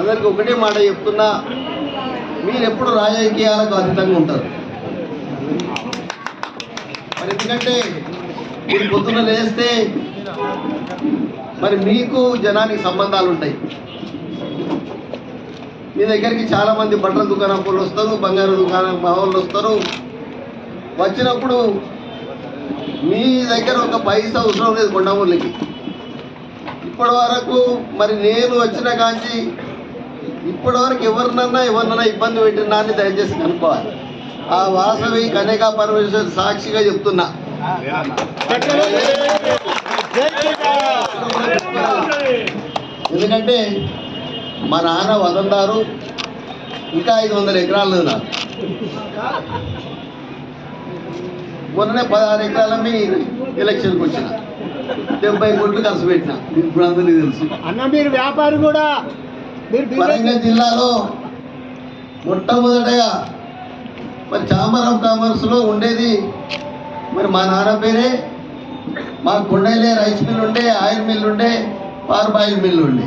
అందరికి ఒకటే మాట చెప్తున్నా, మీరు ఎప్పుడు రాజకీయాలకు అతీతంగా ఉంటారు. మరి ఎందుకంటే మీరు పొద్దున్న లేస్తే మరి మీకు జనానికి సంబంధాలు ఉంటాయి. మీ దగ్గరికి చాలామంది బట్టల దుకాణం వాళ్ళు వస్తారు, బంగారు దుకాణం వాళ్ళు వస్తారు. వచ్చినప్పుడు మీ దగ్గర ఒక పైసా అవసరం లేదు కొండమూళ్ళకి. ఇప్పటి వరకు మరి నేను వచ్చిన కాంచి ఇప్పటి వరకు ఎవరినన్నా ఇబ్బంది పెట్టినా అని దయచేసి కనుక్కోవాలి. ఆ వాసవి కన్యకా పరమేశ్వరి సాక్షిగా చెప్తున్నా. ఎందుకంటే మా నాన్న వదందారు, ఇంకా 500 ఎకరాలు నాకు. మొన్ననే 16 ఎకరాల మీద ఎలక్షన్కి వచ్చిన 70 కోట్లు ఖర్చు పెట్టిన. ఇప్పుడు అందరికీ తెలుసు. అన్న మీరు వ్యాపారి కూడా. వరంగల్ జిల్లాలో మొట్టమొదటగా మరి ఛాంబర్ ఆఫ్ కామర్స్లో ఉండేది మరి మా నాన్న పేరే. మా కొండలే రైస్ మిల్ ఉండే, ఆయిల్ మిల్ ఉండే, పార్బాయిల్ మిల్ ఉండే.